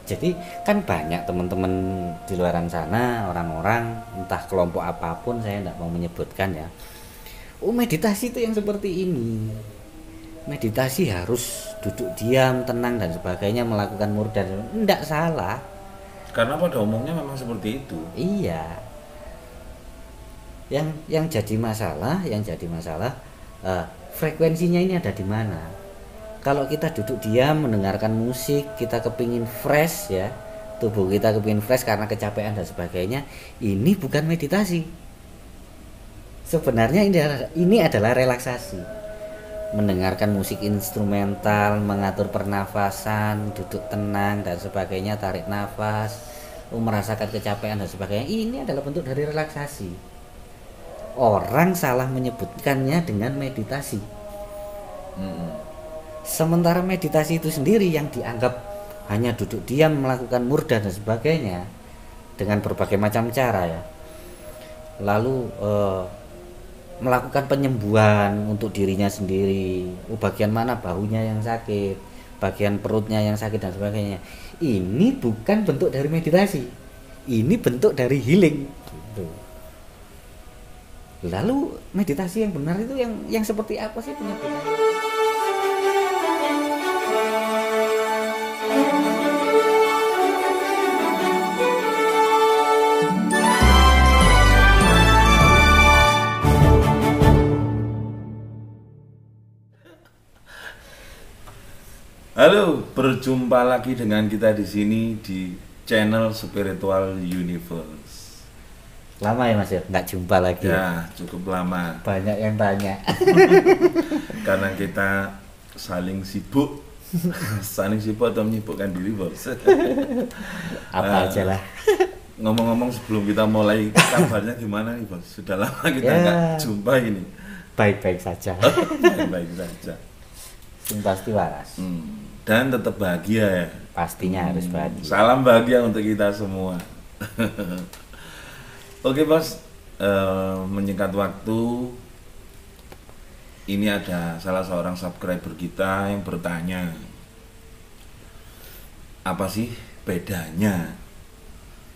Jadi kan banyak teman-teman di luaran sana orang-orang entah kelompok apapun, saya tidak mau menyebutkan ya. Oh, meditasi itu yang seperti ini. Meditasi harus duduk diam, tenang dan sebagainya, melakukan murdan. Tidak salah. Karena pada umumnya memang seperti itu. Iya. Yang jadi masalah frekuensinya ini ada di mana. Kalau kita duduk diam mendengarkan musik, kita kepingin fresh ya, tubuh kita kepingin fresh karena kecapean dan sebagainya, ini bukan meditasi. Sebenarnya ini adalah relaksasi. Mendengarkan musik instrumental, mengatur pernafasan, duduk tenang dan sebagainya, tarik nafas, merasakan kecapean dan sebagainya, ini adalah bentuk dari relaksasi. Orang salah menyebutkannya dengan meditasi. Sementara meditasi itu sendiri yang dianggap hanya duduk diam, melakukan murda dan sebagainya dengan berbagai macam cara ya. Lalu melakukan penyembuhan untuk dirinya sendiri. Bagian mana bahunya yang sakit, bagian perutnya yang sakit dan sebagainya. Ini bukan bentuk dari meditasi. Ini bentuk dari healing. Gitu. Lalu meditasi yang benar itu yang seperti apa sih penyebutannya? Halo, berjumpa lagi dengan kita di sini di channel Spiritual Universe. Lama ya Mas ya, nggak jumpa lagi. Ya, cukup lama. Banyak yang tanya. Karena kita saling sibuk. Saling sibuk atau menyibukkan diri, Bos. Apa aja lah. Ngomong-ngomong sebelum kita mulai, kabarnya gimana nih, Bos? Sudah lama kita nggak jumpa ini. Baik-baik saja. Baik-baik saja. Pasti waras. Dan tetap bahagia ya. Pastinya harus bahagia. Salam bahagia untuk kita semua. Oke Bos, menyingkat waktu, ini ada salah seorang subscriber kita yang bertanya, apa sih bedanya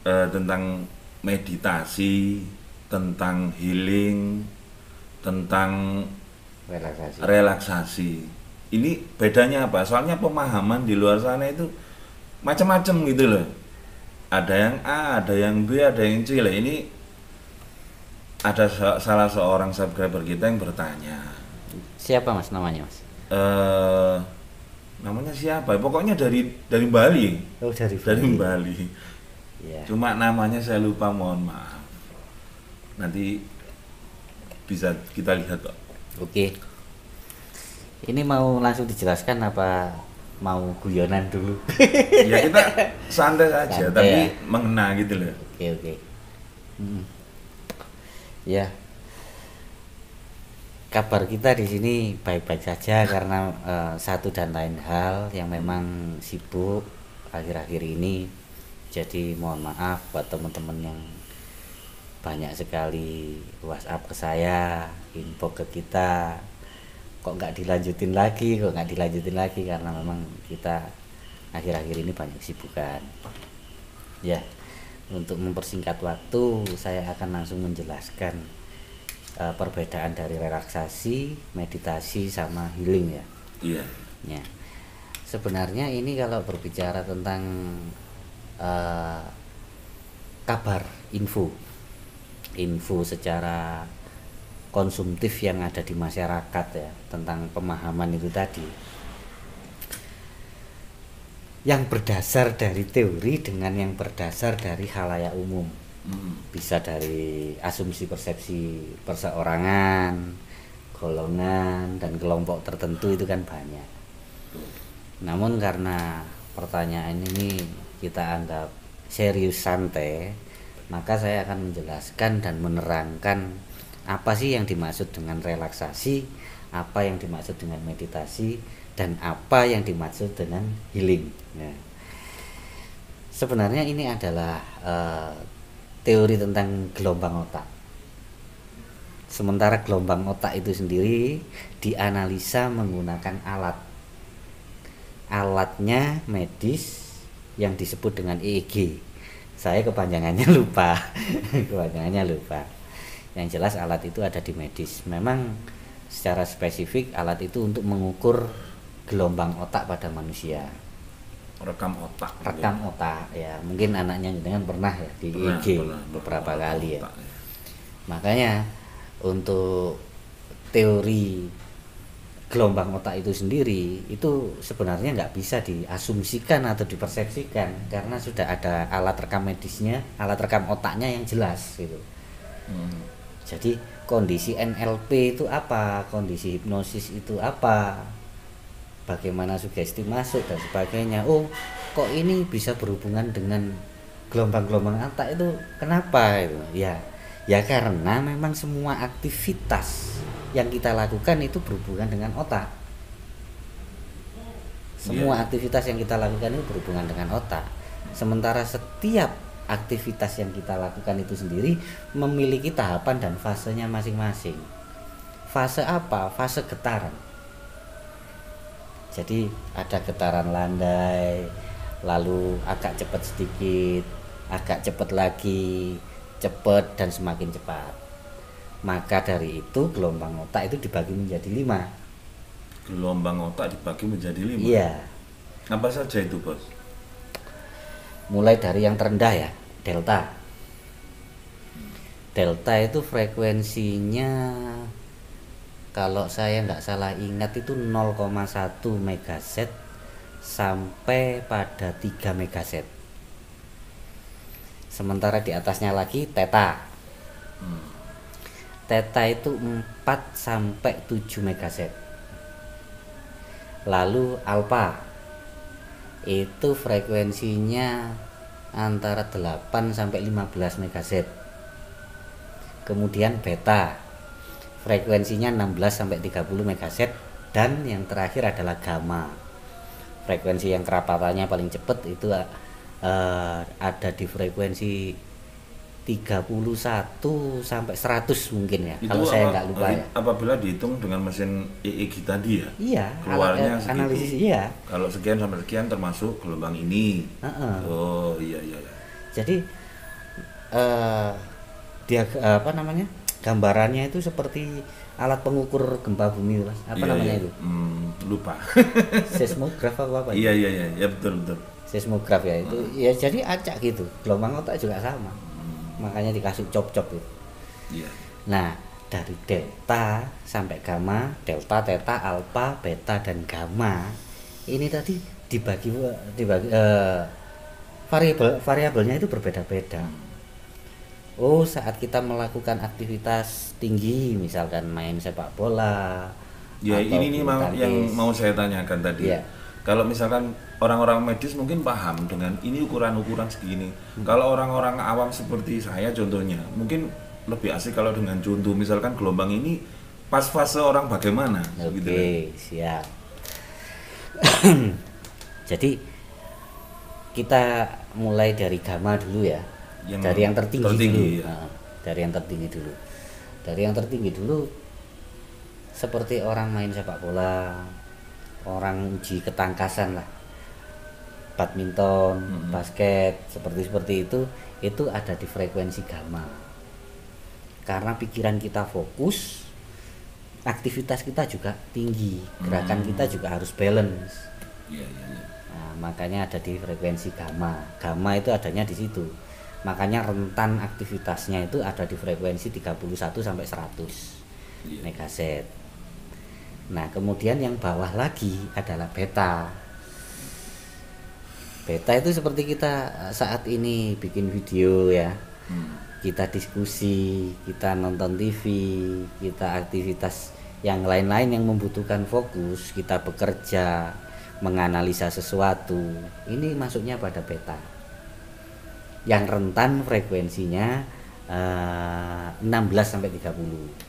tentang meditasi, tentang healing, tentang relaksasi. Ini bedanya apa? Soalnya pemahaman di luar sana itu macam-macam gitu loh. Ada yang A, ada yang B, ada yang C lah. Ini ada salah seorang subscriber kita yang bertanya. Siapa Mas namanya Mas? Namanya siapa? Pokoknya dari Bali. Oh, dari Bali. Ya. Cuma namanya saya lupa, mohon maaf. Nanti bisa kita lihat kok. Oke. Ini mau langsung dijelaskan apa mau guyonan dulu? Ya kita santai saja, tapi ya, mengena gitu loh. Oke. Ya. Kabar kita di sini baik-baik saja karena satu dan lain hal yang memang sibuk akhir-akhir ini. Jadi mohon maaf buat teman-teman yang banyak sekali WhatsApp ke saya, info ke kita. Kok nggak dilanjutin lagi karena memang kita akhir-akhir ini banyak kesibukan ya. Untuk mempersingkat waktu, saya akan langsung menjelaskan perbedaan dari relaksasi, meditasi sama healing ya. Iya. Ya, sebenarnya ini kalau berbicara tentang kabar, info secara konsumtif yang ada di masyarakat ya, tentang pemahaman itu tadi yang berdasar dari teori dengan yang berdasar dari khalayak umum. Bisa dari asumsi persepsi perseorangan, golongan dan kelompok tertentu, itu kan banyak. Namun karena pertanyaan ini kita anggap serius santai, maka saya akan menjelaskan dan menerangkan apa sih yang dimaksud dengan relaksasi, apa yang dimaksud dengan meditasi, dan apa yang dimaksud dengan healing. Nah, sebenarnya ini adalah teori tentang gelombang otak. Sementara gelombang otak itu sendiri dianalisa menggunakan alatnya medis yang disebut dengan EEG. Saya kepanjangannya lupa. Kepanjangannya lupa. Yang jelas alat itu ada di medis. Memang secara spesifik alat itu untuk mengukur gelombang otak pada manusia. Rekam otak. Rekam otak ya. Mungkin anaknya dengan pernah ya di EEG beberapa kali ya. Otak, ya. Makanya untuk teori gelombang otak itu sendiri itu sebenarnya nggak bisa diasumsikan atau dipersepsikan karena sudah ada alat rekam medisnya, alat rekam otaknya yang jelas gitu. Jadi kondisi NLP itu apa, kondisi hipnosis itu apa, bagaimana sugesti masuk dan sebagainya. Oh, kok ini bisa berhubungan dengan gelombang-gelombang otak itu kenapa itu? Ya karena memang semua aktivitas yang kita lakukan itu berhubungan dengan otak. Semua aktivitas yang kita lakukan itu berhubungan dengan otak. Sementara setiap aktivitas yang kita lakukan itu sendiri memiliki tahapan dan fasenya masing-masing. Fase apa? Fase getaran. Jadi ada getaran landai, lalu agak cepat sedikit, agak cepat lagi, cepat dan semakin cepat. Maka dari itu gelombang otak itu dibagi menjadi 5. Gelombang otak dibagi menjadi 5? Iya. Apa saja itu, Bos? Mulai dari yang terendah ya, delta. Delta itu frekuensinya kalau saya nggak salah ingat itu 0,1 megaset sampai pada 3 megaset. Sementara di atasnya lagi theta. Theta itu 4 sampai 7 megaset. Lalu alpha itu frekuensinya antara 8 sampai 15 megaset. Kemudian beta frekuensinya 16 sampai 30 megaset dan yang terakhir adalah gamma. Frekuensi yang kerapatannya paling cepat itu ada di frekuensi 31 sampai 100 mungkin ya. Itu kalau saya nggak lupa ya. Apabila dihitung dengan mesin EEG tadi ya. Iya, keluarnya analisis iya. Kalau sekian sampai sekian termasuk gelombang ini. Oh iya. Jadi dia gambarannya itu seperti alat pengukur gempa bumi lah. Namanya itu? Lupa. Seismograf apa? Iya betul. Seismograf ya itu. Ya jadi acak gitu. Gelombang otak juga sama. Makanya dikasih cop-cop itu. Iya. Nah, dari delta sampai gamma, delta, theta, alpha, beta dan gamma ini tadi dibagi variabelnya itu berbeda-beda. Oh, saat kita melakukan aktivitas tinggi, misalkan main sepak bola. Ya, ini yang mau saya tanyakan tadi. Ya. Kalau misalkan orang-orang medis mungkin paham dengan ini ukuran-ukuran segini. Kalau orang-orang awam seperti saya contohnya, mungkin lebih asik kalau dengan contoh misalkan gelombang ini pas fase orang bagaimana. Oke, siap. Jadi kita mulai dari gamma dulu ya. Dari yang tertinggi dulu. Ya. Dari yang tertinggi dulu. Dari yang tertinggi dulu seperti orang main sepak bola, orang uji ketangkasan lah, badminton, basket, seperti itu ada di frekuensi gamma. Karena pikiran kita fokus, aktivitas kita juga tinggi, gerakan kita juga harus balance. Nah, makanya ada di frekuensi gamma. Gamma itu adanya di situ. Makanya rentan aktivitasnya itu ada di frekuensi 31 sampai 100 megaset. Nah, kemudian yang bawah lagi adalah beta. Beta itu seperti kita saat ini bikin video ya. Kita diskusi, kita nonton TV, kita aktivitas yang lain-lain yang membutuhkan fokus, kita bekerja, menganalisa sesuatu. Ini masuknya pada beta. Yang rentan frekuensinya 16 sampai 30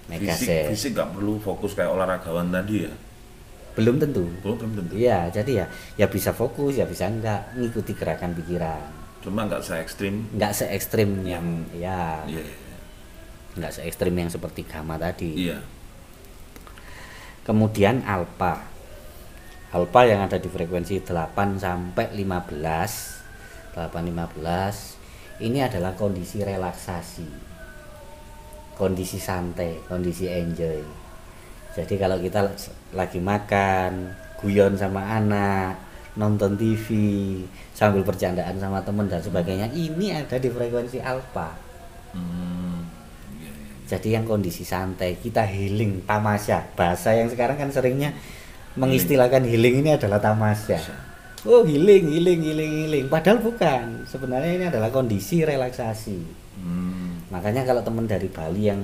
megaset. Fisik nggak perlu fokus kayak olahragawan tadi ya? Belum tentu. Iya, jadi ya bisa fokus, ya bisa enggak, ngikuti gerakan pikiran. Cuma nggak se-ekstrim. Nggak se-ekstrim yang ya. Iya. Nggak se-ekstrim yang seperti gamma tadi. Iya. Kemudian alpha. alfa yang ada di frekuensi 8 sampai 15. 8-15 ini adalah kondisi relaksasi, kondisi santai, kondisi enjoy. Jadi kalau kita lagi makan, guyon sama anak, nonton TV, sambil bercandaan sama teman dan sebagainya, ini ada di frekuensi alfa. Jadi yang kondisi santai, kita healing, tamasya. Bahasa yang sekarang kan seringnya mengistilahkan healing ini adalah tamasya. Oh healing. Padahal bukan. Sebenarnya ini adalah kondisi relaksasi. Makanya kalau teman dari Bali yang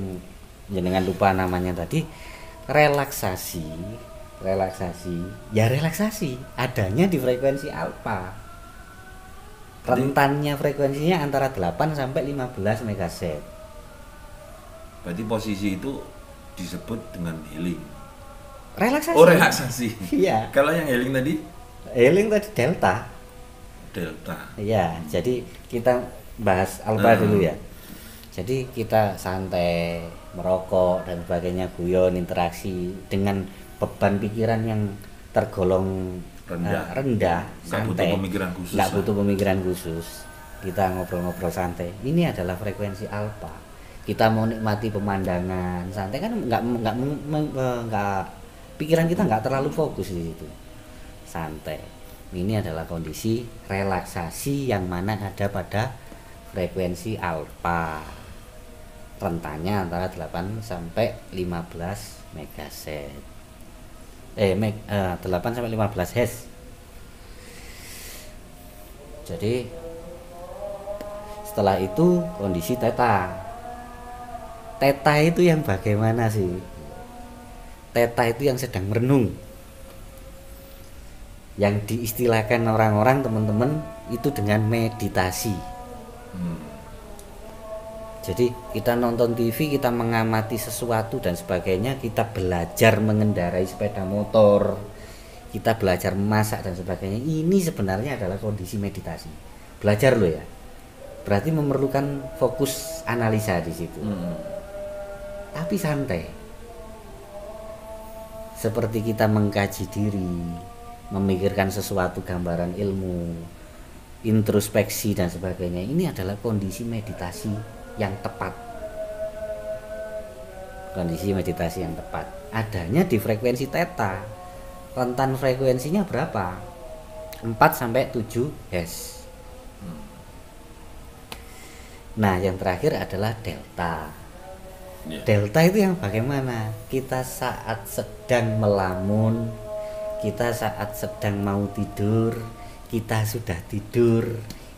jangan lupa namanya tadi, relaksasi, ya relaksasi adanya di frekuensi alfa. Rentannya frekuensinya antara 8 sampai 15 MHz. Berarti posisi itu disebut dengan healing. Relaksasi. Oh, relaksasi. Iya. Kalau yang healing tadi? Healing tadi delta. Iya, jadi kita bahas alfa dulu ya. Jadi kita santai, merokok dan sebagainya, guyon, interaksi dengan beban pikiran yang tergolong rendah, santai. Nggak butuh pemikiran khusus. Kita ngobrol-ngobrol santai. Ini adalah frekuensi alfa. Kita mau nikmati pemandangan santai kan nggak pikiran kita nggak terlalu fokus di situ. Santai. Ini adalah kondisi relaksasi yang mana ada pada frekuensi alfa. Rentannya antara 8 sampai 15 MHz. 8 sampai 15 Hz. Jadi setelah itu kondisi theta. Theta itu yang bagaimana sih? Theta itu yang sedang merenung. Yang diistilahkan orang-orang teman-teman itu dengan meditasi. Jadi kita nonton TV, kita mengamati sesuatu dan sebagainya, kita belajar mengendarai sepeda motor, kita belajar memasak dan sebagainya. Ini sebenarnya adalah kondisi meditasi. Belajar loh ya. Berarti memerlukan fokus analisa di situ. Tapi santai. Seperti kita mengkaji diri, memikirkan sesuatu, gambaran ilmu, introspeksi dan sebagainya. Ini adalah kondisi meditasi yang tepat. Kondisi meditasi yang tepat adanya di frekuensi theta. Rentan frekuensinya berapa? 4 sampai 7 Hz. Nah, yang terakhir adalah delta. Delta itu yang bagaimana? Kita saat sedang melamun, kita saat sedang mau tidur, kita sudah tidur.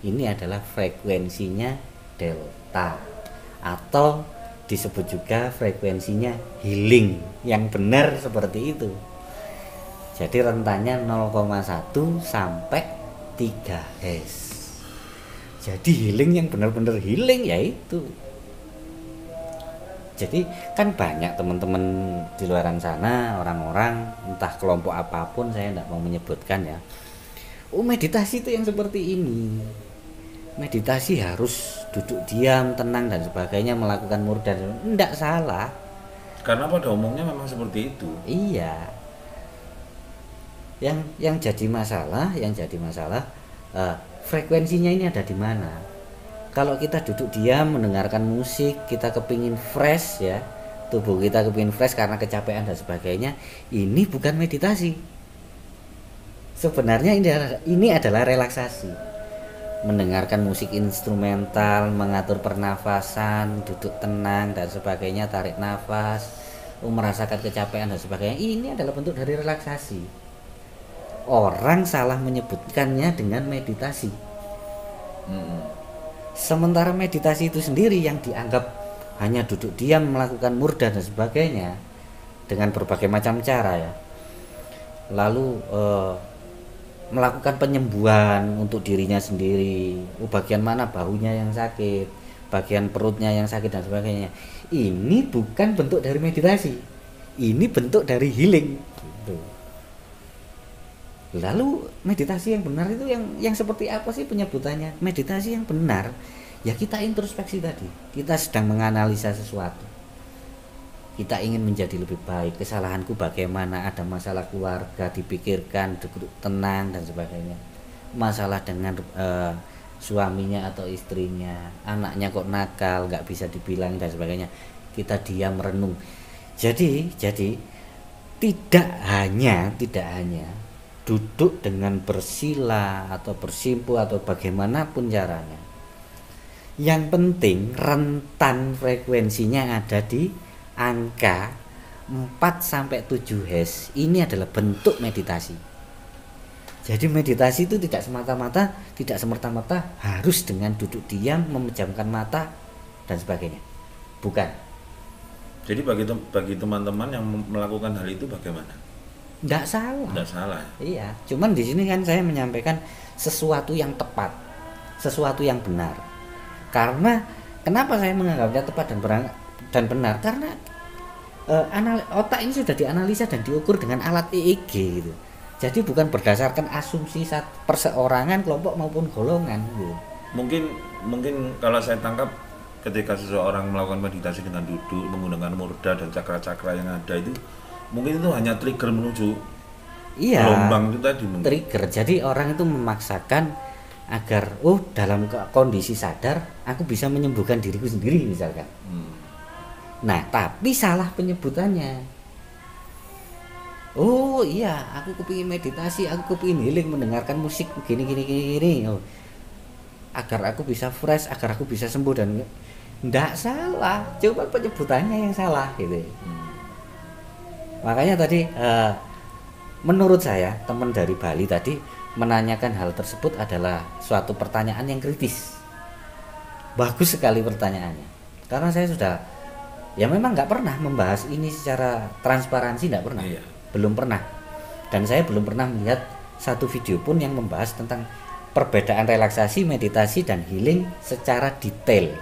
Ini adalah frekuensinya delta, atau disebut juga frekuensinya healing. Yang benar seperti itu. Jadi rentannya 0,1 sampai 3 Hz. Jadi healing yang benar-benar healing yaitu. Jadi kan banyak teman-teman di luaran sana, orang-orang entah kelompok apapun, saya tidak mau menyebutkan ya. Oh, meditasi itu yang seperti ini. Meditasi harus duduk diam, tenang dan sebagainya, melakukan murda. Tidak salah. Karena pada umumnya memang seperti itu. Iya. Yang jadi masalah, frekuensinya ini ada di mana? Kalau kita duduk diam mendengarkan musik, kita kepingin fresh ya, tubuh kita kepingin fresh karena kecapean dan sebagainya, ini bukan meditasi. Sebenarnya ini adalah relaksasi. Mendengarkan musik instrumental, mengatur pernafasan, duduk tenang dan sebagainya, tarik nafas, merasakan kecapean dan sebagainya, ini adalah bentuk dari relaksasi. Orang salah menyebutkannya dengan meditasi. Sementara meditasi itu sendiri yang dianggap hanya duduk diam, melakukan murda dan sebagainya dengan berbagai macam cara ya. Lalu melakukan penyembuhan untuk dirinya sendiri. Bagian mana bahunya yang sakit, bagian perutnya yang sakit dan sebagainya. Ini bukan bentuk dari meditasi. Ini bentuk dari healing. Gitu. Lalu meditasi yang benar itu yang seperti apa sih penyebutannya? Meditasi yang benar ya kita introspeksi tadi. Kita sedang menganalisa sesuatu. kita ingin menjadi lebih baik, kesalahanku bagaimana, ada masalah keluarga dipikirkan, tenang dan sebagainya, masalah dengan suaminya atau istrinya, anaknya kok nakal nggak bisa dibilang dan sebagainya, kita diam renung. Jadi tidak hanya duduk dengan bersila atau bersimpu atau bagaimanapun caranya, yang penting rentan frekuensinya ada di angka 4-7 Hz. Ini adalah bentuk meditasi. Jadi meditasi itu tidak semerta-merta harus dengan duduk diam, memejamkan mata dan sebagainya. Bukan. Jadi bagi teman-teman yang melakukan hal itu bagaimana? Tidak salah. Tidak salah. Iya, cuman di sini kan saya menyampaikan sesuatu yang tepat, sesuatu yang benar. Karena kenapa saya menganggapnya tepat dan benar? Karena otak ini sudah dianalisa dan diukur dengan alat EEG gitu. Jadi bukan berdasarkan asumsi perseorangan, kelompok maupun golongan gitu. Mungkin kalau saya tangkap, ketika seseorang melakukan meditasi dengan duduk menggunakan murda dan cakra-cakra yang ada itu, mungkin itu hanya trigger menuju gelombang itu tadi mungkin. Trigger. Jadi orang itu memaksakan agar dalam kondisi sadar aku bisa menyembuhkan diriku sendiri misalkan. Nah, tapi salah penyebutannya. Oh iya, aku kepingin meditasi, aku kepingin healing, mendengarkan musik gini. Agar aku bisa fresh, agar aku bisa sembuh, dan enggak salah, cuma penyebutannya yang salah gitu. Makanya tadi menurut saya teman dari Bali tadi menanyakan hal tersebut adalah suatu pertanyaan yang kritis. Bagus sekali pertanyaannya. Karena saya sudah memang nggak pernah membahas ini secara transparansi, nggak pernah. Iya. Belum pernah. Dan saya belum pernah melihat satu video pun yang membahas tentang perbedaan relaksasi, meditasi dan healing secara detail.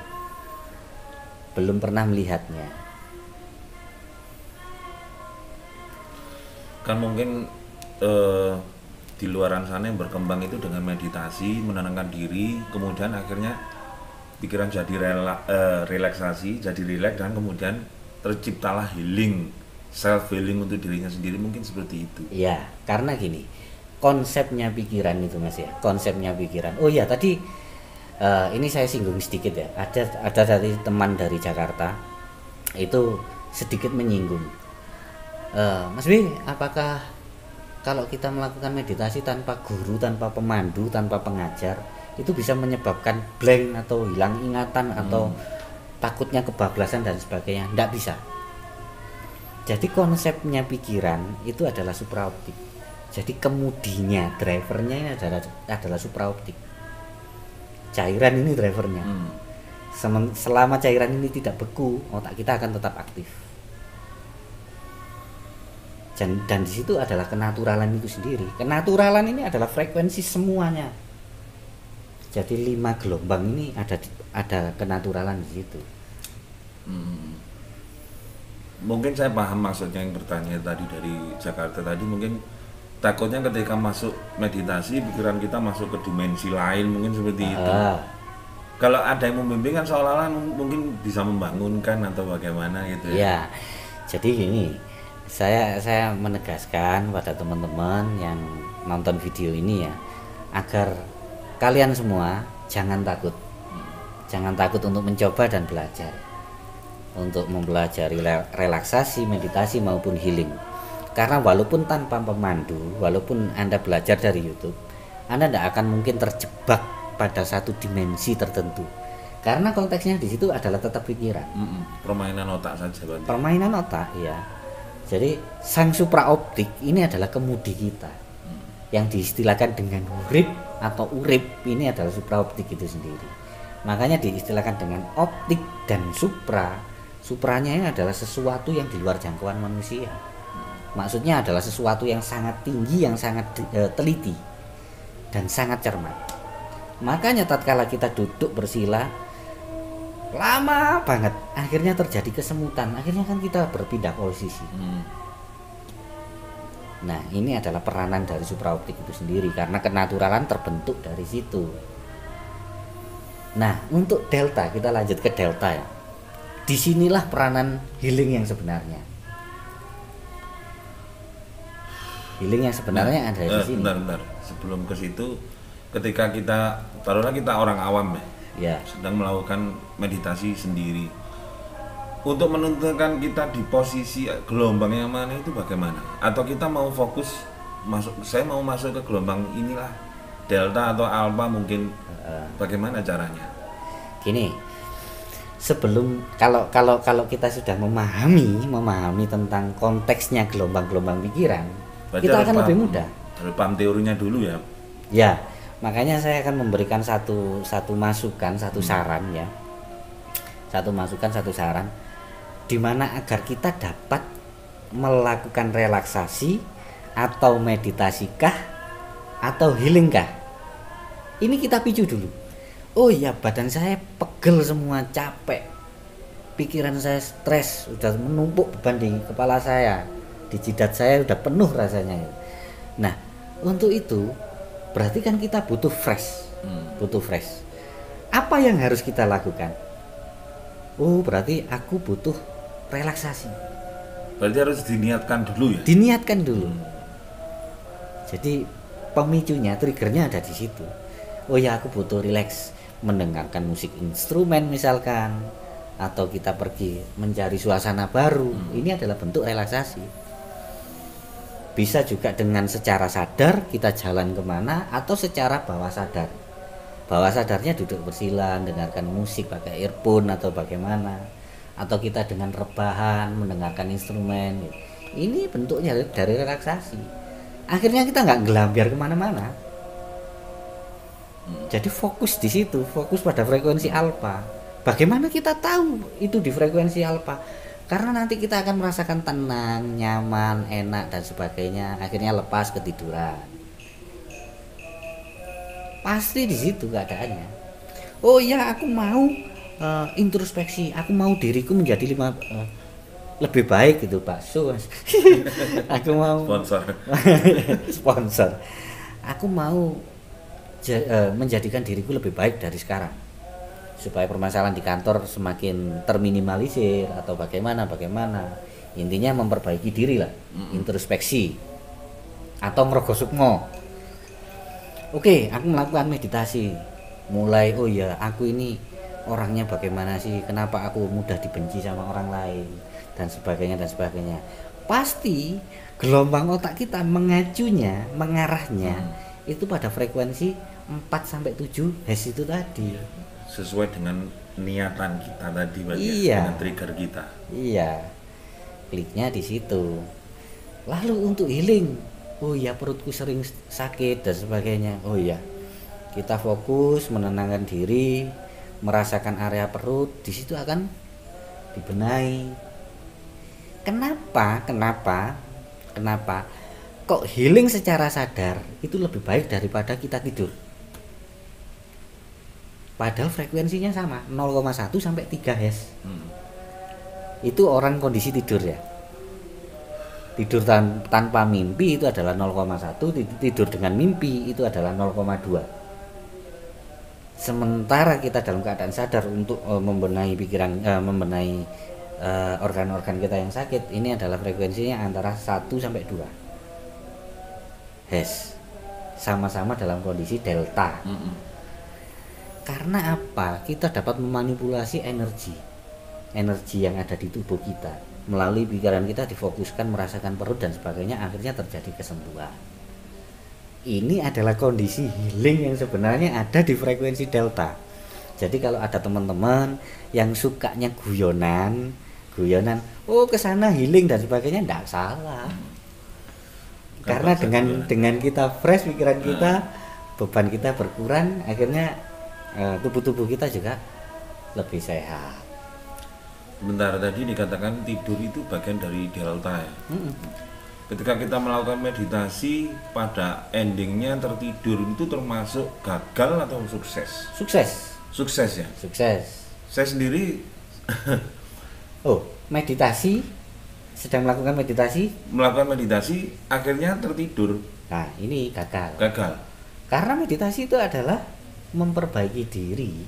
Belum pernah melihatnya. Kan mungkin di luaran sana yang berkembang itu dengan meditasi, menenangkan diri, kemudian akhirnya pikiran jadi relaksasi, jadi rileks, dan kemudian terciptalah healing, self healing untuk dirinya sendiri, mungkin seperti itu. Iya, karena gini, konsepnya pikiran itu Mas ya, konsepnya pikiran. Oh ya, tadi ini saya singgung sedikit ya. Ada dari teman dari Jakarta itu sedikit menyinggung. Mas B, apakah kalau kita melakukan meditasi tanpa guru, tanpa pemandu, tanpa pengajar, itu bisa menyebabkan blank atau hilang ingatan atau takutnya kebablasan dan sebagainya? Nggak bisa. Jadi konsepnya pikiran itu adalah supraoptik. Jadi kemudinya, drivernya ini adalah supraoptik. Cairan ini drivernya. Selama cairan ini tidak beku, otak kita akan tetap aktif. Dan di situ adalah kenaturalan itu sendiri. Kenaturalan ini adalah frekuensi semuanya. Jadi 5 gelombang ini ada kenaturalan di situ. Mungkin saya paham maksudnya yang bertanya tadi dari Jakarta tadi, mungkin takutnya ketika masuk meditasi pikiran kita masuk ke dimensi lain, mungkin seperti itu. Kalau ada yang membimbing kan seolah-olah mungkin bisa membangunkan atau bagaimana gitu ya. Jadi gini, saya menegaskan pada teman-teman yang nonton video ini ya, agar kalian semua jangan takut. Jangan takut untuk mencoba dan belajar. Untuk mempelajari relaksasi, meditasi maupun healing. Karena walaupun tanpa pemandu, walaupun Anda belajar dari YouTube, Anda tidak akan mungkin terjebak pada satu dimensi tertentu. Karena konteksnya di situ adalah tetap pikiran. Permainan otak saja. Permainan otak, ya. Jadi sang supraoptik ini adalah kemudi kita. Yang diistilahkan dengan urip atau urip, ini adalah supraoptik itu sendiri. Makanya diistilahkan dengan optik dan supra. Supranya ini adalah sesuatu yang di luar jangkauan manusia. Maksudnya adalah sesuatu yang sangat tinggi, yang sangat teliti dan sangat cermat. Makanya tatkala kita duduk bersila lama banget, akhirnya terjadi kesemutan. Akhirnya kan kita berpindah posisi. Nah, ini adalah peranan dari supraoptik itu sendiri, karena kenaturalan terbentuk dari situ. Nah, untuk delta, kita lanjut ke delta ya. disinilah peranan healing yang sebenarnya. Healing yang sebenarnya ada di sini. Bentar. Sebelum ke situ, ketika kita taruhlah kita orang awam Ya. sedang melakukan meditasi sendiri, untuk menentukan kita di posisi gelombang yang mana itu bagaimana? Atau kita mau fokus saya mau masuk ke gelombang inilah delta atau alpha mungkin, bagaimana caranya? Gini, sebelum kalau kita sudah memahami tentang konteksnya gelombang-gelombang pikiran, Berarti kita akan lebih mudah. Harus paham teorinya dulu ya. Ya, makanya saya akan memberikan satu masukan, satu saran ya. Satu masukan, satu saran di mana agar kita dapat melakukan relaksasi atau meditasikah atau healingkah. Ini kita picu dulu. Oh ya, badan saya pegel semua, capek. Pikiran saya stres, sudah menumpuk beban di kepala saya. Di jidat saya udah penuh rasanya. Nah, untuk itu berarti kan kita butuh fresh. Butuh fresh. Apa yang harus kita lakukan? Oh, berarti aku butuh relaksasi. Berarti harus diniatkan dulu ya? Diniatkan dulu. Jadi pemicunya, triggernya ada di situ. Oh ya, aku butuh relax, mendengarkan musik instrumen misalkan, atau kita pergi mencari suasana baru. Ini adalah bentuk relaksasi. Bisa juga dengan secara sadar kita jalan kemana, atau secara bawah sadar. Bawah sadarnya duduk bersila, dengarkan musik pakai earphone atau bagaimana, atau kita dengan rebahan mendengarkan instrumen. Ini bentuknya dari relaksasi. Akhirnya kita nggak gelambiar kemana-mana. Jadi fokus di situ, fokus pada frekuensi alfa. Bagaimana kita tahu itu di frekuensi alfa? Karena nanti kita akan merasakan tenang, nyaman, enak dan sebagainya. Akhirnya lepas ketiduran. Pasti di situ keadaannya. Oh ya, aku mau introspeksi, aku mau diriku menjadi lebih baik gitu, Pak. Aku mau sponsor. Aku mau menjadikan diriku lebih baik dari sekarang, supaya permasalahan di kantor semakin terminimalisir atau bagaimana. Intinya memperbaiki diri lah, introspeksi atau ngrogo sukmo. Oke, aku melakukan meditasi. Mulai, oh ya, aku ini orangnya bagaimana sih? Kenapa aku mudah dibenci sama orang lain dan sebagainya. Pasti gelombang otak kita mengarahnya itu pada frekuensi 4 sampai 7 Hz itu tadi. Sesuai dengan niatan kita tadi, iya. Dengan trigger kita. Iya. Kliknya di situ. Lalu untuk healing, oh ya, perutku sering sakit dan sebagainya. Oh ya, kita fokus menenangkan diri, merasakan area perut, di situ akan dibenahi. Kenapa? Kok healing secara sadar itu lebih baik daripada kita tidur? Padahal frekuensinya sama, 0,1 sampai 3 Hz. Itu orang kondisi tidur ya. Tidur tanpa mimpi itu adalah 0,1, tidur dengan mimpi itu adalah 0,2. Sementara kita dalam keadaan sadar untuk membenahi pikiran, membenahi organ-organ kita yang sakit, ini adalah frekuensinya antara 1 sampai 2 Hz. Sama-sama dalam kondisi delta. Karena apa? Kita dapat memanipulasi energi yang ada di tubuh kita. Melalui pikiran kita difokuskan merasakan perut dan sebagainya, akhirnya terjadi kesembuhan. Ini adalah kondisi healing yang sebenarnya ada di frekuensi delta. Jadi kalau ada teman-teman yang sukanya guyonan, oh kesana healing dan sebagainya, enggak salah. Karena dengan kita fresh pikiran kita, beban kita berkurang, akhirnya tubuh kita juga lebih sehat. Bentar, tadi dikatakan tidur itu bagian dari delta ya. Ketika kita melakukan meditasi, pada endingnya tertidur, itu termasuk gagal atau sukses? Sukses ya? Sukses. Saya sendiri sedang melakukan meditasi akhirnya tertidur. Nah, ini gagal. Gagal. Karena meditasi itu adalah memperbaiki diri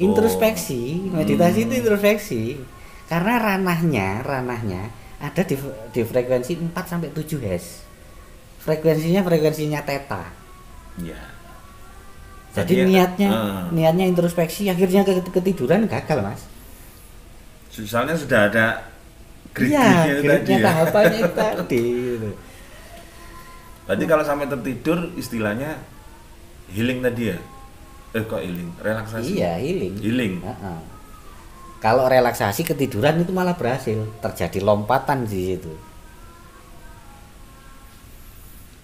Introspeksi, meditasi itu introspeksi. Karena ranahnya ada di frekuensi 4 sampai 7 Hz. Frekuensinya theta. Ya. Jadi Berarti, niatnya introspeksi, akhirnya ketiduran gagal, Mas. Misalnya sudah ada Iya, grid-gridnya tadi gridnya ya. tahapannya itu tadi gitu. Berarti kalau sampai tertidur istilahnya healing tadi ya? Kok healing? Relaksasi? Iya, healing. Healing. Heeh. Kalau relaksasi ketiduran itu malah berhasil, terjadi lompatan di situ.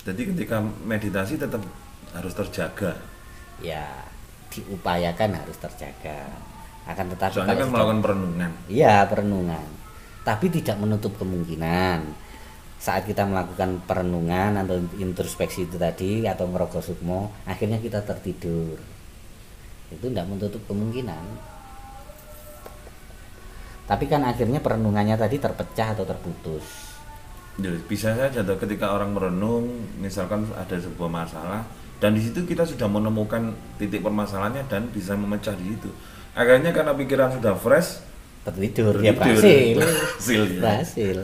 Jadi ketika meditasi tetap harus terjaga. Ya, diupayakan harus terjaga. Akan tetapi Soalnya kalau kan melakukan perenungan. iya, perenungan. Tapi tidak menutup kemungkinan saat kita melakukan perenungan atau introspeksi itu tadi atau ngerogo sukmo, akhirnya kita tertidur. Itu tidak menutup kemungkinan. Tapi kan akhirnya perenungannya tadi terpecah atau terputus. Ya, bisa saja tuh ketika orang merenung, misalkan ada sebuah masalah dan di situ kita sudah menemukan titik permasalahannya dan bisa memecah di situ. Akhirnya karena pikiran sudah fresh, Tertidur, ya tertidur. berhasil. Berhasil, ya. Berhasil.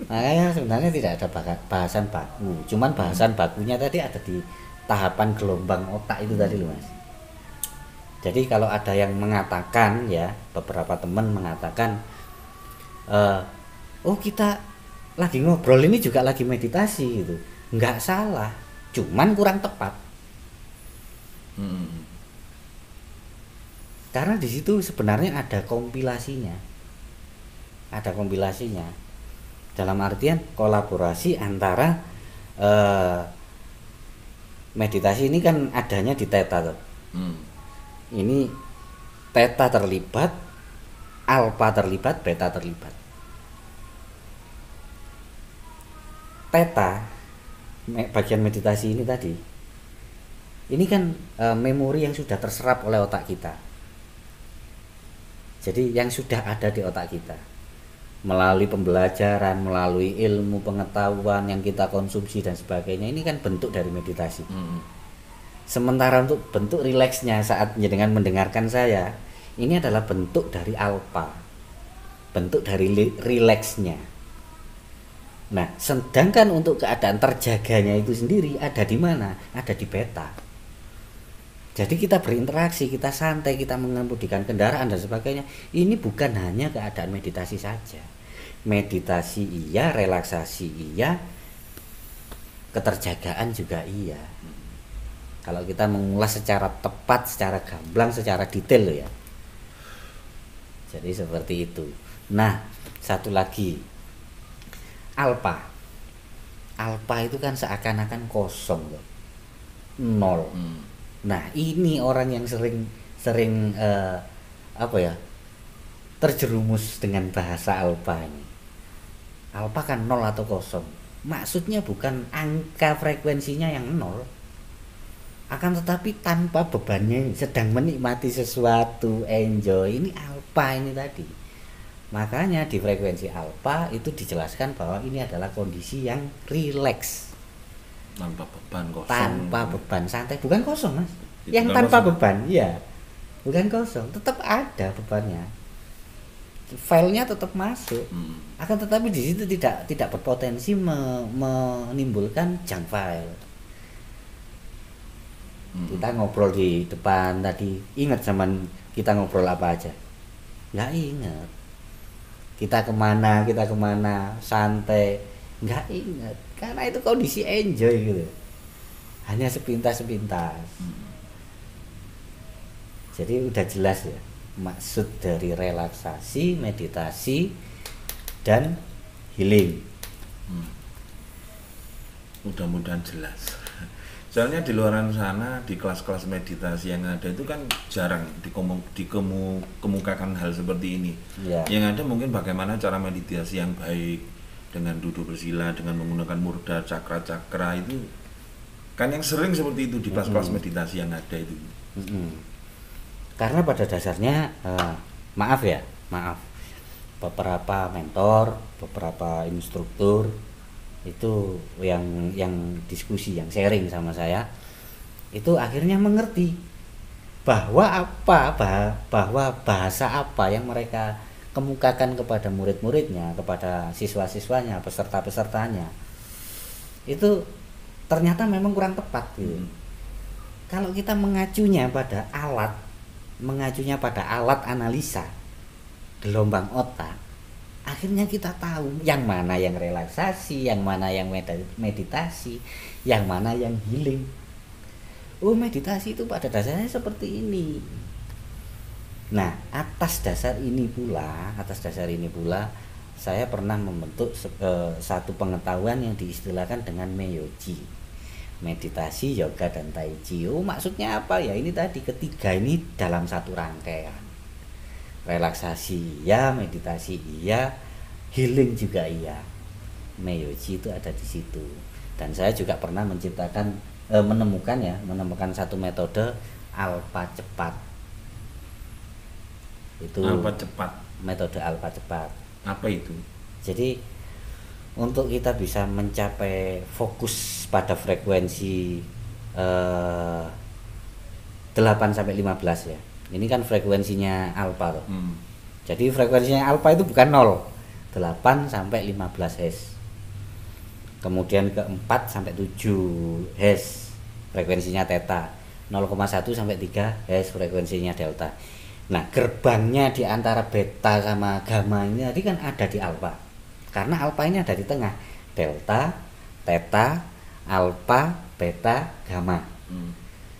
Makanya sebenarnya tidak ada bahasan baku. Cuman bahasan bakunya tadi ada di tahapan gelombang otak itu tadi loh, Mas. Jadi kalau ada yang mengatakan ya, beberapa teman mengatakan oh kita lagi ngobrol ini juga lagi meditasi gitu. Nggak salah, cuman kurang tepat. Hmm. Karena di situ sebenarnya ada kompilasinya. Ada kompilasinya. Dalam artian kolaborasi antara meditasi ini kan adanya di theta tuh. Ini theta terlibat, alpha terlibat, beta terlibat. Theta bagian meditasi ini tadi. Ini kan memori yang sudah terserap oleh otak kita. Jadi yang sudah ada di otak kita melalui pembelajaran, melalui ilmu pengetahuan yang kita konsumsi dan sebagainya, ini kan bentuk dari meditasi. Sementara untuk bentuk rileksnya saat dengan mendengarkan saya, ini adalah bentuk dari alpha, bentuk dari rileksnya. Nah, sedangkan untuk keadaan terjaganya itu sendiri ada di mana? Ada di beta. Jadi kita berinteraksi, kita santai, kita mengemudikan kendaraan dan sebagainya. Ini bukan hanya keadaan meditasi saja. Meditasi iya, relaksasi iya, keterjagaan juga iya. Kalau kita mengulas secara tepat, secara gamblang, secara detail ya. Jadi seperti itu. Nah, satu lagi. Alpha. Alpha itu kan seakan-akan kosong loh. Nol. Nah, ini orang yang sering terjerumus dengan bahasa alpha ini. Alpha kan nol atau kosong. Maksudnya bukan angka frekuensinya yang nol. Akan tetapi tanpa bebannya, sedang menikmati sesuatu, enjoy. Ini alpha ini tadi. Makanya di frekuensi alpha itu dijelaskan bahwa ini adalah kondisi yang rileks. Tanpa beban, kosong. Tanpa beban, santai, bukan kosong, Mas. Itu Yang bukan tanpa kosong. beban, iya. Bukan kosong, tetap ada bebannya. Filenya tetap masuk. Akan tetapi di situ tidak berpotensi menimbulkan junk file. Kita ngobrol di depan tadi, ingat zaman kita ngobrol apa aja? Nggak ingat. Kita kemana, santai, nggak ingat. Karena itu kondisi enjoy gitu. Hanya sepintas-sepintas. Jadi udah jelas ya maksud dari relaksasi, meditasi, dan healing. Mudah-mudahan jelas. Soalnya di luar sana di kelas-kelas meditasi yang ada itu kan jarang dikemukakan hal seperti ini. Ya. Yang ada mungkin bagaimana cara meditasi yang baik dengan duduk bersila, dengan menggunakan murda, cakra-cakra itu kan yang sering seperti itu di kelas-kelas meditasi yang ada itu. Karena pada dasarnya maaf beberapa mentor, beberapa instruktur itu yang diskusi, yang sharing sama saya itu akhirnya mengerti bahwa bahasa apa yang mereka kemukakan kepada murid-muridnya, kepada siswa-siswanya, peserta-pesertanya, itu ternyata memang kurang tepat gitu. Kalau kita mengacunya pada alat analisa gelombang otak, akhirnya kita tahu yang mana yang relaksasi, yang mana yang meditasi, yang mana yang healing. Oh, meditasi itu pada dasarnya seperti ini. Nah, atas dasar ini pula saya pernah membentuk satu pengetahuan yang diistilahkan dengan Meiyoji, meditasi, yoga, dan tai chi. Oh, maksudnya apa ya? Ini tadi ketiga ini dalam satu rangkaian. Relaksasi iya, meditasi iya, healing juga iya. Meiyoji itu ada di situ. Dan saya juga pernah menemukan satu metode alpha cepat. Itu Alpha cepat. Metode alpha cepat. Apa itu? Jadi untuk kita bisa mencapai fokus pada frekuensi 8 sampai 15 ya. Ini kan frekuensinya alpha loh. Jadi frekuensinya alpha itu bukan 0, 8 sampai 15 Hz. Kemudian ke 4 sampai 7 Hz frekuensinya theta, 0,1 sampai 3 Hz frekuensinya delta. Nah, gerbangnya di antara beta sama gamma ini tadi kan ada di alpha. Karena alpha ini ada di tengah. Delta, theta, alpha, beta, gamma.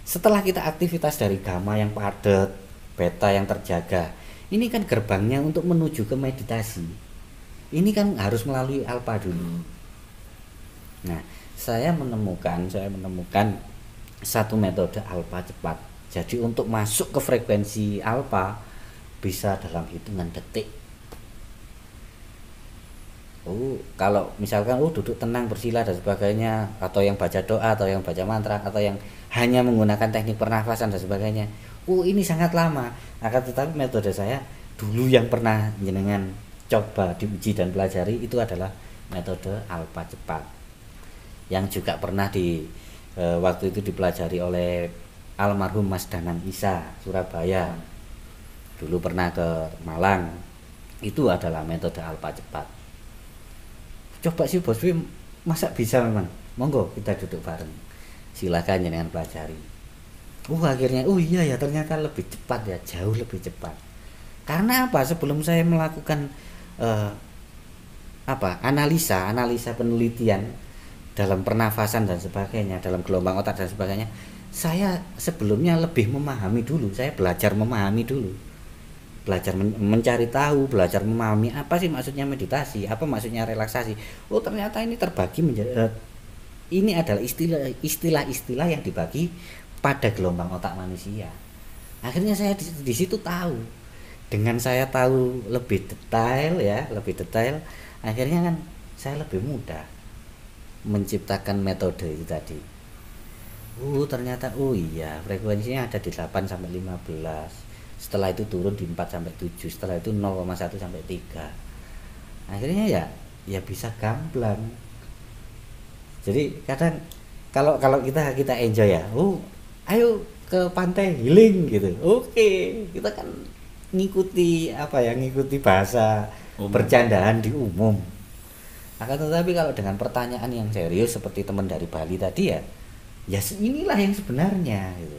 Setelah kita aktivitas dari gamma yang padat, beta yang terjaga, ini kan gerbangnya untuk menuju ke meditasi. Ini kan harus melalui alpha dulu. Nah, saya menemukan satu metode alpha cepat. Jadi untuk masuk ke frekuensi alpha bisa dalam hitungan detik. Kalau misalkan duduk tenang bersila dan sebagainya, atau yang baca doa, atau yang baca mantra, atau yang hanya menggunakan teknik pernafasan dan sebagainya, ini sangat lama. Akan tetapi metode saya dulu yang pernah jenengan coba diuji dan pelajari itu adalah metode alpha cepat, yang juga pernah waktu itu dipelajari oleh almarhum Mas Danang Isa Surabaya. Dulu pernah ke Malang. Itu adalah metode alpha cepat. Coba sih Bos Wim, masa bisa memang? Monggo kita duduk bareng. Silakan jenengan pelajari. Akhirnya iya ya, ternyata lebih cepat ya, jauh lebih cepat. Karena apa? Sebelum saya melakukan analisa penelitian dalam pernafasan dan sebagainya, dalam gelombang otak dan sebagainya, saya sebelumnya lebih memahami dulu. Saya belajar memahami dulu, belajar mencari tahu, belajar memahami apa sih maksudnya meditasi, apa maksudnya relaksasi. Ternyata ini terbagi menjadi ini adalah istilah-istilah yang dibagi pada gelombang otak manusia. Akhirnya saya di situ tahu. Dengan saya tahu lebih detail, akhirnya kan saya lebih mudah menciptakan metode itu tadi. Ternyata iya, frekuensinya ada di 8 sampai 15. Setelah itu turun di 4 sampai 7, setelah itu 0,1 sampai 3. Akhirnya ya bisa gamblang. Jadi kadang kalau kita enjoy ya, ayo ke pantai healing gitu. Oke, kita kan ngikuti bahasa bercandaan di umum. Akan tetapi kalau dengan pertanyaan yang serius seperti teman dari Bali tadi ya inilah yang sebenarnya gitu.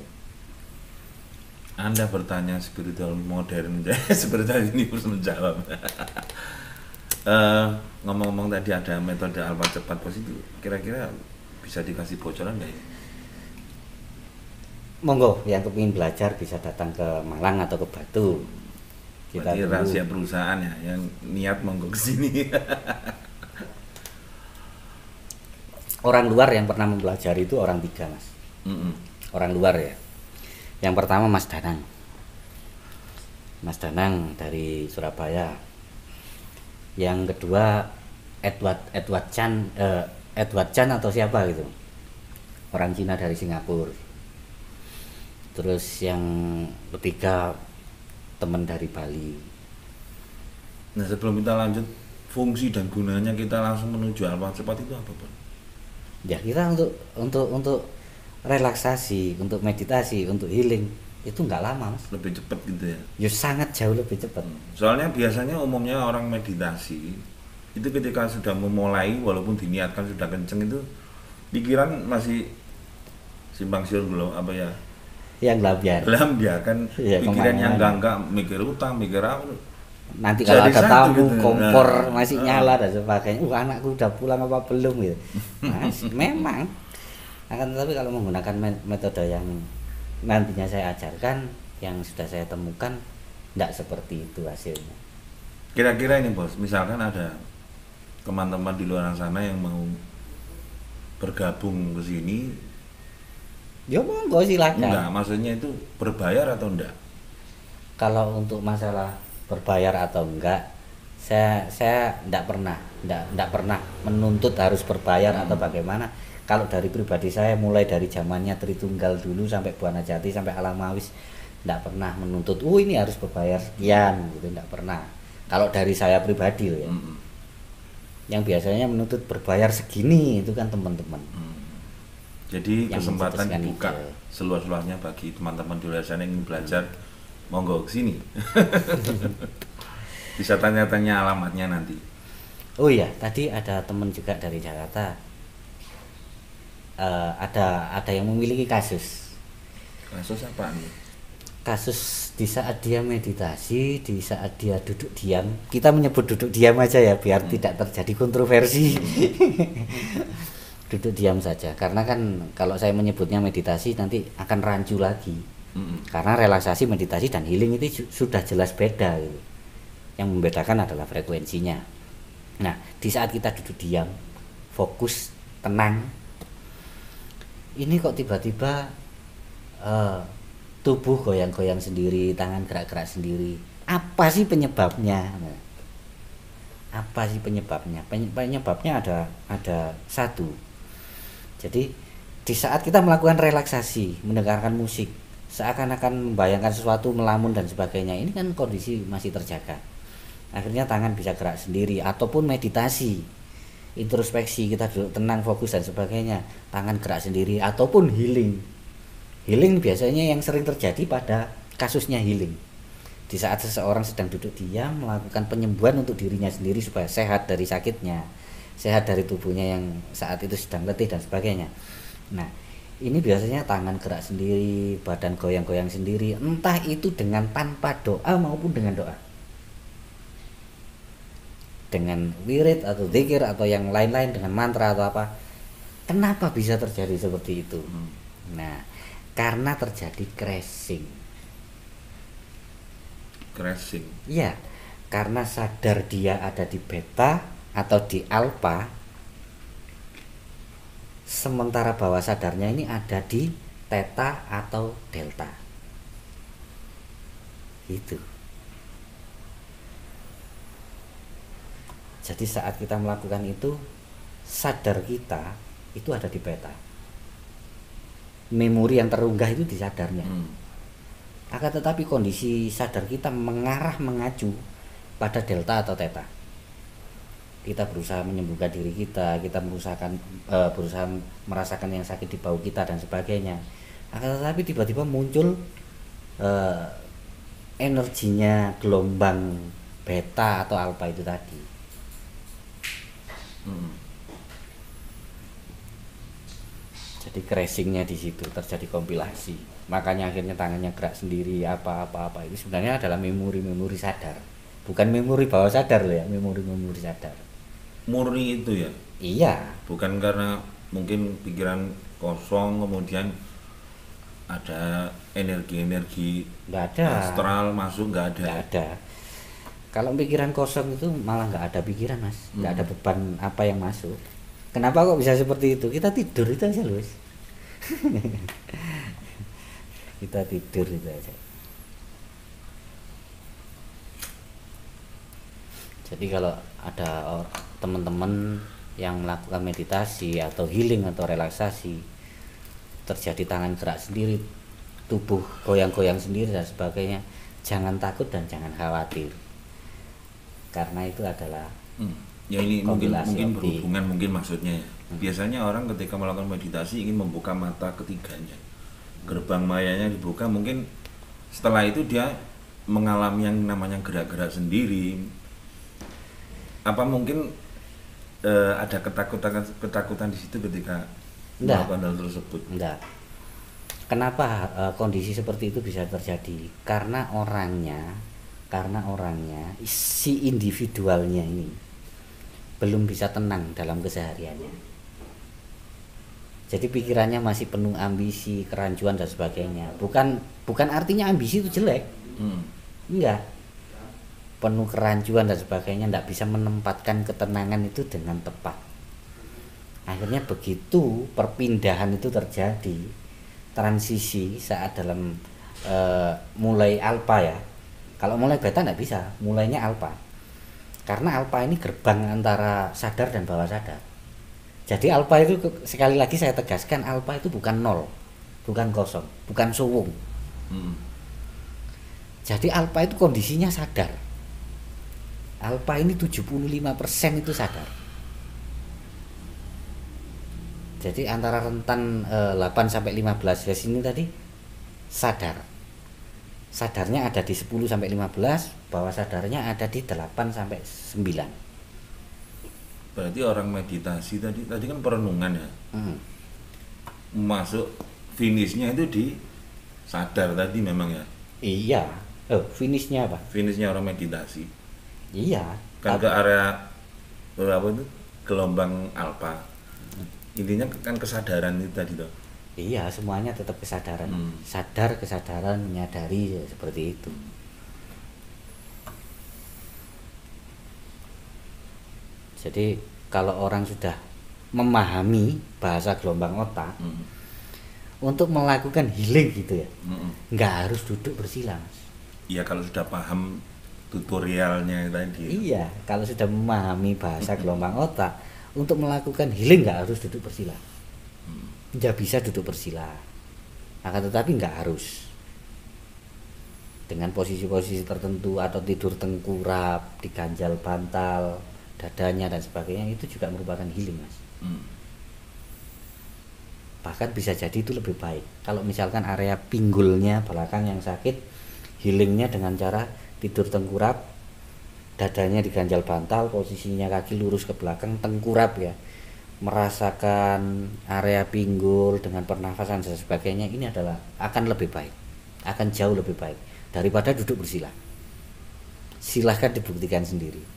Anda bertanya spiritual modern, spiritual ini harus menjawab. Ngomong-ngomong tadi ada metode alpha cepat Bos, itu kira-kira bisa dikasih bocoran nggak ya? Monggo, yang kepingin belajar bisa datang ke Malang atau ke Batu. Berarti rahasia perusahaan ya, yang niat monggo ke sini. Orang luar yang pernah mempelajari itu orang 3 Mas. Orang luar ya. Yang pertama Mas Danang dari Surabaya. Yang kedua Edward Chan atau siapa gitu, orang Cina dari Singapura. Terus yang ketiga teman dari Bali. Nah, sebelum kita lanjut, fungsi dan gunanya kita langsung menuju alpha cepat itu apa, Bang? Ya, kita untuk relaksasi, untuk meditasi, untuk healing. itu nggak lama Mas. Lebih cepat gitu ya. Ya sangat jauh lebih cepat. Soalnya biasanya umumnya orang meditasi itu ketika sudah memulai walaupun diniatkan sudah kenceng itu pikiran masih simpang siur belum apa ya? Yang lambiar. Lambiar kan Ya, pikiran yang kemana-mana. enggak mikir utang, mikir apa. Nanti kalau Jadi ada satu tamu gitu. kompor Nah, masih nyala dan sebagainya, anakku udah pulang apa belum gitu. Mas, memang akan tetapi kalau menggunakan metode yang nantinya saya ajarkan, yang sudah saya temukan, tidak seperti itu hasilnya. Kira-kira ini bos, misalkan ada teman-teman di luar sana yang mau bergabung ke sini, Ya monggo silakan. enggak, maksudnya itu berbayar atau enggak? Kalau untuk masalah berbayar atau enggak, saya tidak pernah menuntut harus berbayar atau bagaimana. Kalau dari pribadi saya mulai dari zamannya Tritunggal dulu sampai Buana Jati sampai Alamawis tidak pernah menuntut ini harus berbayar sekian gitu, tidak pernah. Kalau dari saya pribadi loh ya. Yang biasanya menuntut berbayar segini itu kan teman-teman. Jadi Yang kesempatan mencetuskan dibuka ide. seluas-luasnya bagi teman-teman di luar sana yang ingin belajar, monggo ke sini. Bisa tanya-tanya alamatnya nanti. Oh iya, tadi ada teman juga dari Jakarta. Ada yang memiliki kasus. Kasus apa nih? Kasus di saat dia meditasi, di saat dia duduk diam. Kita menyebut duduk diam aja ya biar tidak terjadi kontroversi. Duduk diam saja, karena kan kalau saya menyebutnya meditasi nanti akan rancu lagi. Karena relaksasi, meditasi dan healing itu sudah jelas beda gitu. Yang membedakan adalah frekuensinya. Nah, di saat kita duduk diam, fokus, tenang, ini kok tiba-tiba tubuh goyang-goyang sendiri, tangan gerak-gerak sendiri. Apa sih penyebabnya? Nah, apa sih penyebabnya? Penyebabnya ada satu. Jadi di saat kita melakukan relaksasi, mendengarkan musik, seakan-akan membayangkan sesuatu, melamun dan sebagainya, ini kan kondisi masih terjaga. Akhirnya tangan bisa gerak sendiri, ataupun meditasi, introspeksi, kita duduk tenang, fokus dan sebagainya, tangan gerak sendiri, ataupun healing. Healing biasanya yang sering terjadi pada kasusnya healing. Di saat seseorang sedang duduk diam, melakukan penyembuhan untuk dirinya sendiri supaya sehat dari sakitnya, sehat dari tubuhnya yang saat itu sedang letih dan sebagainya. Nah, ini biasanya tangan gerak sendiri, badan goyang-goyang sendiri, entah itu dengan tanpa doa maupun dengan doa, dengan wirid atau zikir atau yang lain-lain, dengan mantra atau apa. Kenapa bisa terjadi seperti itu? Nah, karena terjadi crashing. Crashing. Ya, karena sadar dia ada di beta atau di alpha, sementara bawah sadarnya ini ada di theta atau delta. Itu. Jadi saat kita melakukan itu, sadar kita itu ada di beta. Memori yang terunggah itu di sadarnya. Akan tetapi kondisi sadar kita mengacu pada delta atau theta. Kita berusaha menyembuhkan diri kita berusaha merasakan yang sakit di bau kita dan sebagainya. Akan tetapi tiba-tiba muncul energinya gelombang beta atau alpha itu tadi. Jadi crashingnya di situ terjadi kompilasi. Makanya akhirnya tangannya gerak sendiri, apa itu sebenarnya adalah memori sadar, bukan memori bawah sadar loh ya, memori sadar. Murni itu ya? Iya. Bukan karena mungkin pikiran kosong kemudian ada energi-energi Nggak ada. astral masuk, nggak ada. Nggak ada. Kalau pikiran kosong itu malah nggak ada pikiran mas, nggak ada beban apa yang masuk. Kenapa kok bisa seperti itu? Kita tidur itu aja loh. Kita tidur itu aja. Jadi kalau ada teman-teman yang melakukan meditasi atau healing atau relaksasi, terjadi tangan gerak sendiri, tubuh goyang-goyang sendiri dan sebagainya, jangan takut dan jangan khawatir, karena itu adalah ya ini mungkin kompilasi berhubungan mungkin maksudnya ya. Biasanya orang ketika melakukan meditasi ingin membuka mata ketiganya, gerbang mayanya dibuka, mungkin setelah itu dia mengalami yang namanya gerak-gerak sendiri. Apa mungkin ada ketakutan di situ ketika melakukan hal tersebut? Enggak. Kenapa kondisi seperti itu bisa terjadi? Karena orangnya si individualnya ini belum bisa tenang dalam kesehariannya. Jadi pikirannya masih penuh ambisi, kerancuan dan sebagainya. Bukan artinya ambisi itu jelek. Enggak. Penuh kerancuan dan sebagainya, enggak bisa menempatkan ketenangan itu dengan tepat. Akhirnya begitu perpindahan itu terjadi, transisi saat dalam mulai alfa ya. Kalau mulai beta enggak bisa, mulainya alfa. Karena alfa ini gerbang antara sadar dan bawah sadar. Jadi alfa itu, sekali lagi saya tegaskan, alfa itu bukan nol, bukan kosong, bukan suwung. Jadi alfa itu kondisinya sadar. Alfa ini 75% itu sadar. Jadi antara rentan 8 sampai 15 Hz ini tadi sadar. Sadarnya ada di 10 sampai 15, bawah sadarnya ada di 8 sampai 9. Berarti orang meditasi tadi kan perenungan ya. Masuk finishnya itu di sadar tadi memang ya. Iya. Finishnya apa? Finishnya orang meditasi. Iya. Kan ke area berapa itu? Gelombang alfa. Intinya kan kesadaran itu tadi toh. Iya, semuanya tetap kesadaran. Sadar, kesadaran, menyadari, seperti itu. Jadi kalau orang sudah memahami bahasa gelombang otak, untuk melakukan healing gitu ya, nggak harus duduk bersila, Mas. Iya, kalau sudah paham tutorialnya tadi. Iya, kalau sudah memahami bahasa gelombang otak, untuk melakukan healing nggak harus duduk bersila. Nggak bisa duduk bersila, akan tetapi nggak harus dengan posisi-posisi tertentu atau tidur tengkurap, diganjal bantal dadanya dan sebagainya, itu juga merupakan healing, Mas. Bahkan bisa jadi itu lebih baik kalau misalkan area pinggulnya belakang yang sakit, healingnya dengan cara tidur tengkurap, dadanya diganjal bantal, posisinya kaki lurus ke belakang, tengkurap ya, merasakan area pinggul dengan pernafasan dan sebagainya. Ini adalah akan lebih baik, akan jauh lebih baik daripada duduk bersila. Silahkan dibuktikan sendiri.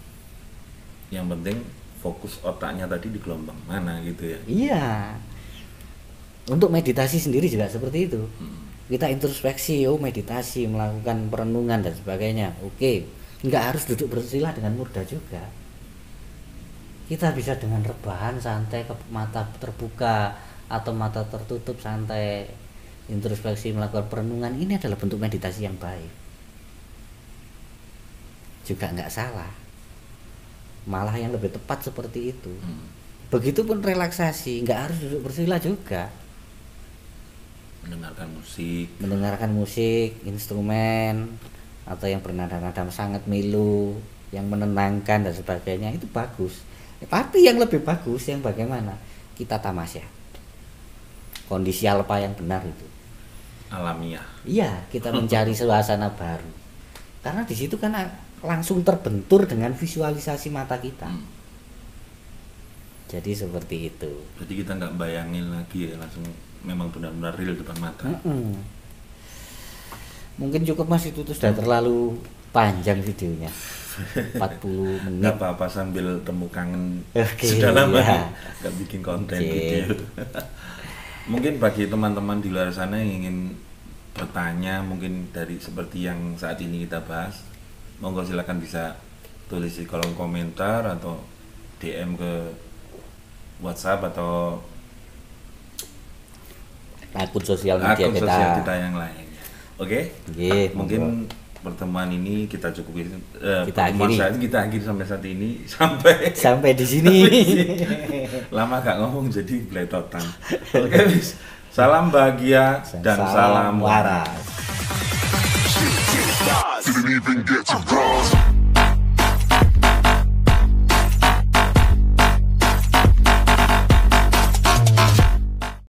Yang penting fokus otaknya tadi di gelombang mana gitu ya. Iya. Untuk meditasi sendiri juga seperti itu. Kita introspeksi, meditasi, melakukan perenungan dan sebagainya. Oke, nggak harus duduk bersila dengan mudah juga. Kita bisa dengan rebahan, santai, mata terbuka atau mata tertutup, santai, introspeksi, melakukan perenungan. Ini adalah bentuk meditasi yang baik. Juga nggak salah. Malah yang lebih tepat seperti itu. Begitupun relaksasi, nggak harus duduk bersila juga. Mendengarkan musik, instrumen, atau yang bernada-nada sangat milu, yang menenangkan dan sebagainya, itu bagus. Tapi yang lebih bagus yang bagaimana? Kita tamasya. Kondisi alfa yang benar itu. Alamiah. Iya, kita mencari suasana baru. Karena di situ kan langsung terbentur dengan visualisasi mata kita. Jadi seperti itu. Jadi kita nggak bayangin lagi ya, langsung memang benar-benar real depan mata. Mungkin cukup, Mas, itu sudah terlalu panjang videonya. 40 menit. Nggak apa-apa, sambil temu kangen. Sudah lama nggak bikin konten video. Mungkin bagi teman-teman di luar sana yang ingin bertanya, mungkin dari seperti yang saat ini kita bahas, monggo silakan bisa tulis di kolom komentar atau DM ke WhatsApp atau akun sosial media kita yang lain. Oke? Mungkin pertemuan ini kita cukupi, kita akhiri sampai saat ini, sampai di sini. Lama gak ngomong jadi bletotan. Oke, salam bahagia dan salam waras.